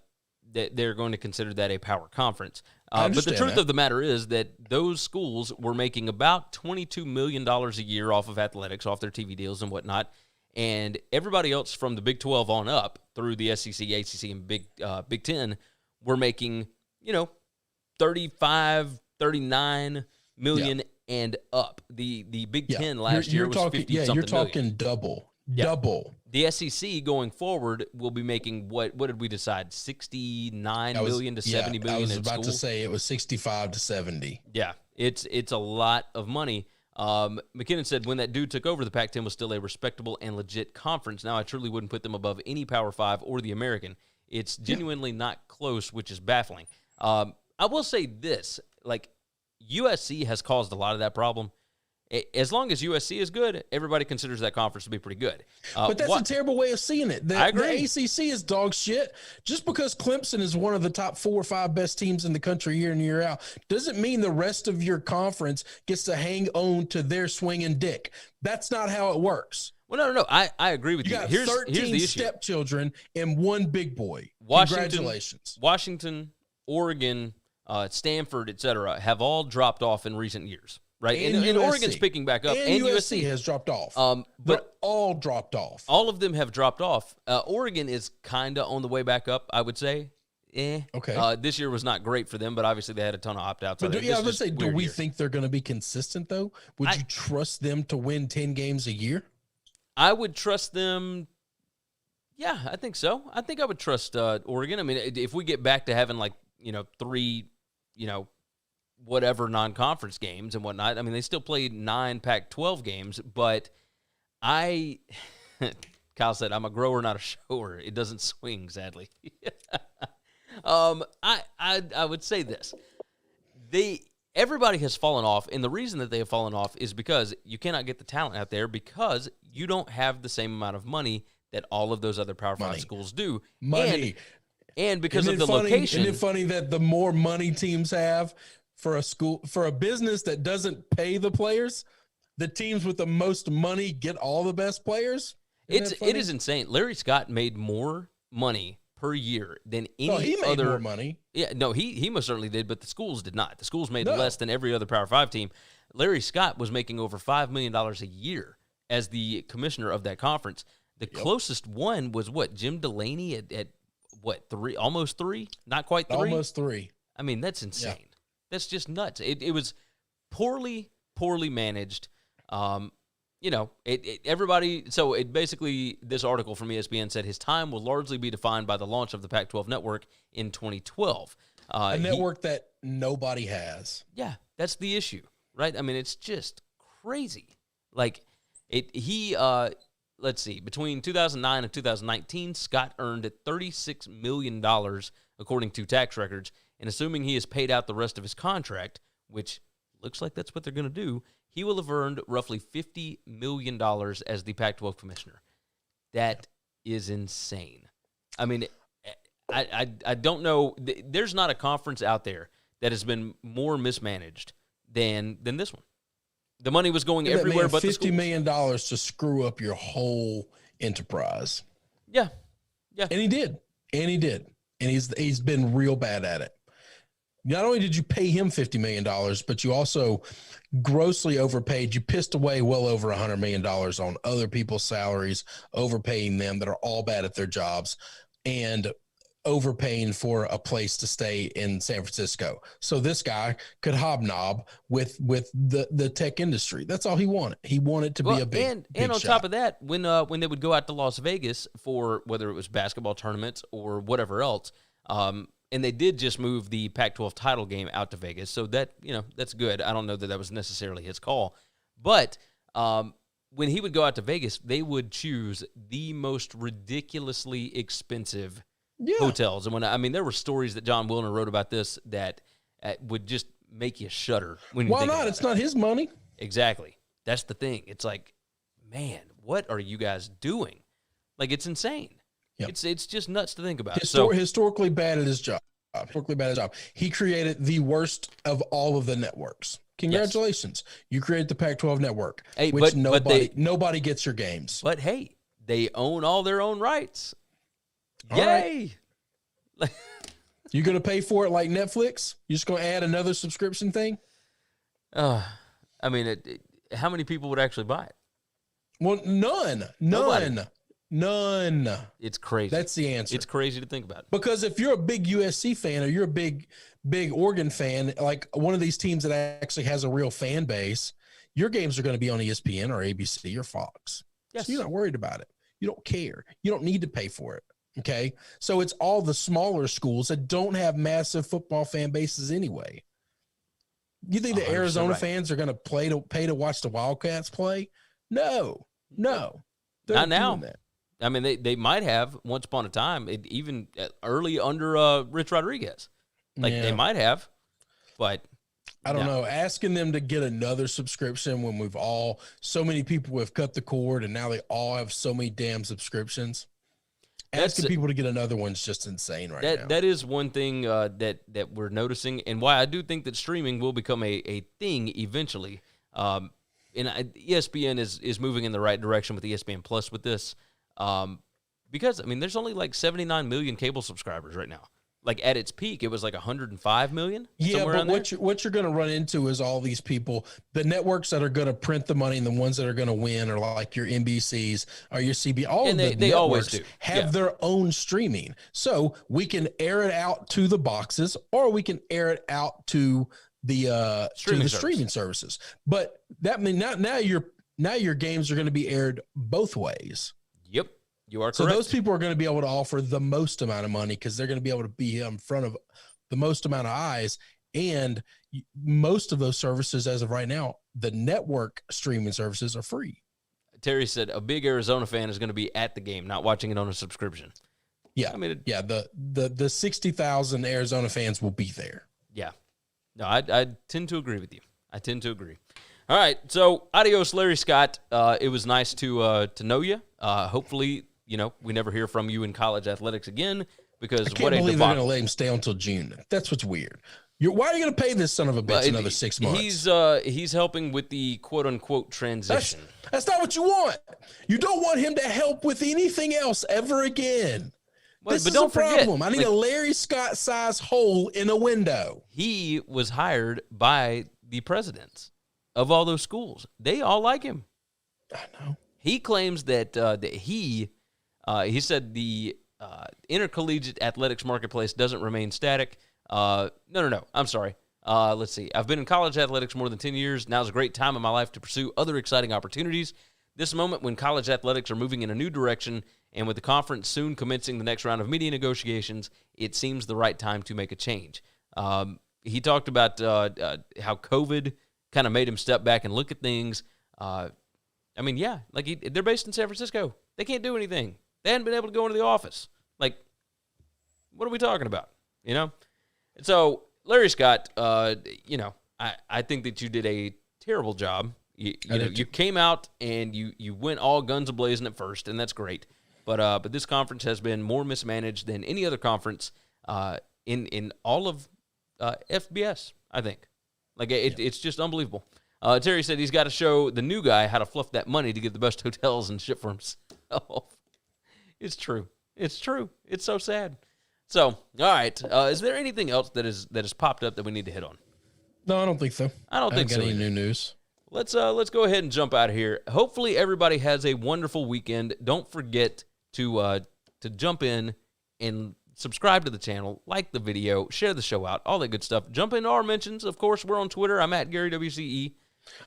they're going to consider that a power conference. But the truth of the matter is that those schools were making about $22 million a year off of athletics, off their TV deals and whatnot. And everybody else from the Big 12 on up through the SEC, ACC, and Big 10 were making, 35, 39 million and up. The Big 10 last year was 50 something million. You're talking double. The SEC going forward will be making what did we decide? 69 million to 70 million. I was about to say it was 65 to 70. Yeah, it's a lot of money. McKinnon said when that dude took over, the Pac-10 was still a respectable and legit conference. Now I truly wouldn't put them above any Power 5 or the American. It's genuinely not close, which is baffling. I will say this, like, USC has caused a lot of that problem. As long as USC is good, everybody considers that conference to be pretty good. But that's a terrible way of seeing it. I agree. The ACC is dog shit. Just because Clemson is one of the top 4 or 5 best teams in the country year in, year out, doesn't mean the rest of your conference gets to hang on to their swinging dick. That's not how it works. Well, no. I agree with you. You got here's 13 the issue. stepchildren and 1 big boy. Congratulations. Washington, Oregon, Stanford, et cetera, have all dropped off in recent years. Right, and Oregon's picking back up, and USC has dropped off. But all dropped off. All of them have dropped off. Oregon is kind of on the way back up, I would say. Okay. This year was not great for them, but obviously they had a ton of opt-outs. But I was going to say, do we think they're going to be consistent, though? Would you trust them to win 10 games a year? I would trust them. Yeah, I think so. I think I would trust Oregon. I mean, if we get back to having 3, whatever non-conference games and whatnot. I mean, they still played 9 Pac-12 games, but Kyle said, I'm a grower, not a shower. It doesn't swing, sadly. I would say this. Everybody has fallen off, and the reason that they have fallen off is because you cannot get the talent out there because you don't have the same amount of money that all of those other Power 5 schools do. Money. And because of the location. Isn't it funny that the more money teams have, for a business that doesn't pay the players, the teams with the most money get all the best players? It is insane. Larry Scott made more money per year than any other. He made more money. Yeah, no, he most certainly did, but the schools did not. The schools made less than every other Power 5 team. Larry Scott was making over $5 million a year as the commissioner of that conference. The closest one was what? Jim Delaney at what, 3? Almost 3? Not quite 3? Almost 3. I mean, that's insane. Yeah. That's just nuts. It was poorly managed. Everybody. So it basically, this article from ESPN said his time will largely be defined by the launch of the Pac-12 network in 2012. A network that nobody has. Yeah, that's the issue, right? I mean, it's just crazy. Like let's see, between 2009 and 2019, Scott earned $36 million, according to tax records, and assuming he has paid out the rest of his contract, which looks like that's what they're going to do, he will have earned roughly $50 million as the Pac-12 commissioner. That is insane. I mean, I don't know. There's not a conference out there that has been more mismanaged than this one. The money was going everywhere but the schools. $50 million to screw up your whole enterprise. Yeah. And he did. And he's been real bad at it. Not only did you pay him $50 million, but you also grossly overpaid. You pissed away well over $100 million on other people's salaries, overpaying them that are all bad at their jobs, and overpaying for a place to stay in San Francisco. So this guy could hobnob with the tech industry. That's all he wanted. He wanted to be a big and on shot. top of that, when they would go out to Las Vegas for whether it was basketball tournaments or whatever else, and they did just move the Pac-12 title game out to Vegas, so that that's good. I don't know that was necessarily his call, but when he would go out to Vegas, they would choose the most ridiculously expensive hotels. And there were stories that John Wilner wrote about this that would just make you shudder. Why not? It's not his money. Exactly. That's the thing. It's like, man, what are you guys doing? Like, it's insane. Yep. It's just nuts to think about. Historically bad at his job. He created the worst of all of the networks. Congratulations. Yes. You created the Pac-12 network, which nobody gets your games. But hey, they own all their own rights. All Yay! Right. You going to pay for it like Netflix? You just going to add another subscription thing? How many people would actually buy it? Well, none. It's crazy. That's the answer. It's crazy to think about. Because if you're a big USC fan or you're a big Oregon fan, like one of these teams that actually has a real fan base, your games are going to be on ESPN or ABC or Fox. Yes. So you're not worried about it. You don't care. You don't need to pay for it. Okay. So it's all the smaller schools that don't have massive football fan bases anyway. You think the Arizona fans are going to pay to watch the Wildcats play? No. Not now. I mean, they might have once upon a time, even early under Rich Rodriguez. They might have, but I don't know. Asking them to get another subscription when so many people have cut the cord and now they all have so many damn subscriptions. Asking people to get another one's just insane now. That is one thing that we're noticing, and why I do think that streaming will become a thing eventually. And ESPN is moving in the right direction with ESPN Plus with this. Because there's only like 79 million cable subscribers right now. Like at its peak, it was like 105 million. Yeah, but what you're going to run into is all these people, the networks that are going to print the money and the ones that are going to win are like your NBCs or your CB. All of they always do have their own streaming, so we can air it out to the boxes or we can air it out to the streaming services. But that means now your games are going to be aired both ways. Yep, you are correct. So those people are going to be able to offer the most amount of money because they're going to be able to be in front of the most amount of eyes. And most of those services, as of right now, the network streaming services are free. Terry said a big Arizona fan is going to be at the game, not watching it on a subscription. Yeah, the 60,000 Arizona fans will be there. Yeah, no, I tend to agree with you. All right, so adios, Larry Scott. It was nice to know you. Hopefully, we never hear from you in college athletics again because I can't believe they're going to let him stay until June. That's what's weird. Why are you going to pay this son of a bitch another 6 months? He's helping with the quote unquote transition. That's not what you want. You don't want him to help with anything else ever again. But don't forget, I need a Larry Scott size hole in a window. He was hired by the presidents of all those schools. They all like him. I know. He claims that he said the intercollegiate athletics marketplace doesn't remain static. No. I'm sorry. Let's see. I've been in college athletics more than 10 years. Now's a great time in my life to pursue other exciting opportunities. This moment when college athletics are moving in a new direction and with the conference soon commencing the next round of media negotiations, it seems the right time to make a change. He talked about how COVID kind of made him step back and look at things. They're based in San Francisco. They can't do anything. They hadn't been able to go into the office. Like, what are we talking about? You know? And so, Larry Scott, I think that you did a terrible job. You came out and you went all guns a-blazing at first, and that's great. But this conference has been more mismanaged than any other conference in all of FBS, I think. It's just unbelievable. Terry said he's got to show the new guy how to fluff that money to get the best hotels and shit for himself. It's true. It's true. It's so sad. So, all right. Is there anything else that has popped up that we need to hit on? No, I don't think so. I don't think so. Any new news? Let's go ahead and jump out of here. Hopefully, everybody has a wonderful weekend. Don't forget to jump in and subscribe to the channel, like the video, share the show out, all that good stuff. Jump into our mentions. Of course, we're on Twitter. I'm at Gary WCE.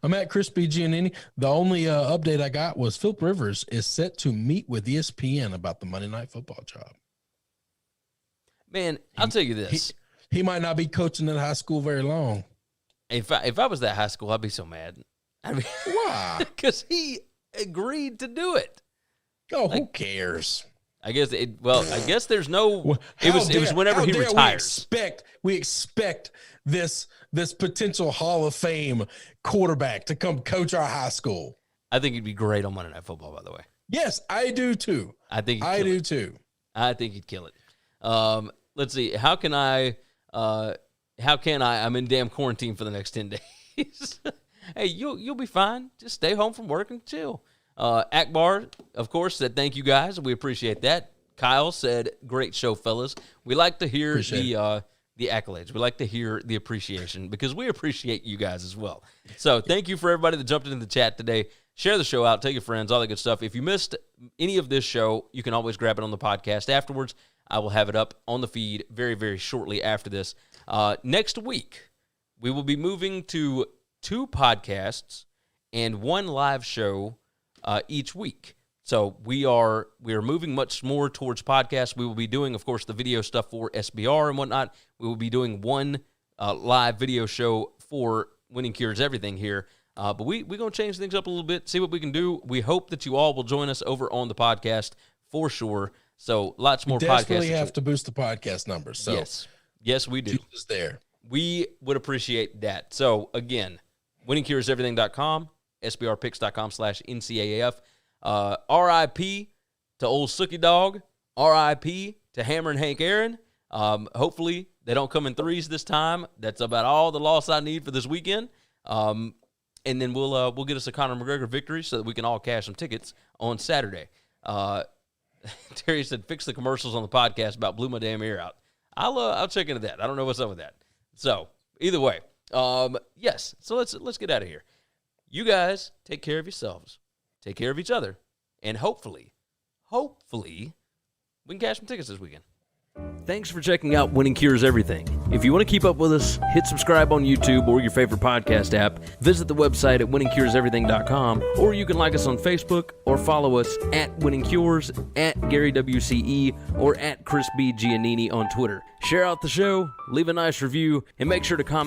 I'm at Chris B. Giannini. The only update I got was Philip Rivers is set to meet with ESPN about the Monday Night Football job. Man, I'll tell you this. He might not be coaching at high school very long. If I was that high school, I'd be so mad. I mean, why? Because he agreed to do it. Oh, who cares? I guess there's no. It was whenever he retires. We expect this potential Hall of Fame quarterback to come coach our high school. I think he'd be great on Monday Night Football. By the way, yes, I do too. I think I think he'd kill it. Let's see. How can I? I'm in damn quarantine for the next 10 days. Hey, you'll be fine. Just stay home from work and chill. Akbar, of course, said thank you guys. We appreciate that. Kyle said, great show, fellas. We like to hear the accolades. We like to hear the appreciation because we appreciate you guys as well. So thank you for everybody that jumped into the chat today. Share the show out. Tell your friends, all that good stuff. If you missed any of this show, you can always grab it on the podcast afterwards. I will have it up on the feed very, very shortly after this. Next week, we will be moving to 2 podcasts and 1 live show each week. So we are moving much more towards podcasts. We will be doing, of course, the video stuff for SBR and whatnot. We will be doing 1 live video show for Winning Cures Everything here. But we're going to change things up a little bit, see what we can do. We hope that you all will join us over on the podcast for sure. So lots more podcasts. Definitely have to boost the podcast numbers. So yes, we do. Is there. We would appreciate that. So again, winningcureseverything.com, sbrpicks.com/NCAAF. RIP to old Sookie Dog. RIP to Hammerin Hank Aaron. Hopefully they don't come in 3s this time. That's about all the loss I need for this weekend. And then we'll get us a Conor McGregor victory so that we can all cash some tickets on Saturday. Terry said, fix the commercials on the podcast about blew my damn ear out. I'll check into that. I don't know what's up with that. So either way, yes. So let's get out of here. You guys take care of yourselves, take care of each other, and hopefully, we can cash some tickets this weekend. Thanks for checking out Winning Cures Everything. If you want to keep up with us, hit subscribe on YouTube or your favorite podcast app. Visit the website at winningcureseverything.com, or you can like us on Facebook or follow us at Winning Cures, at Gary WCE, or at Chris B. Giannini on Twitter. Share out the show, leave a nice review, and make sure to comment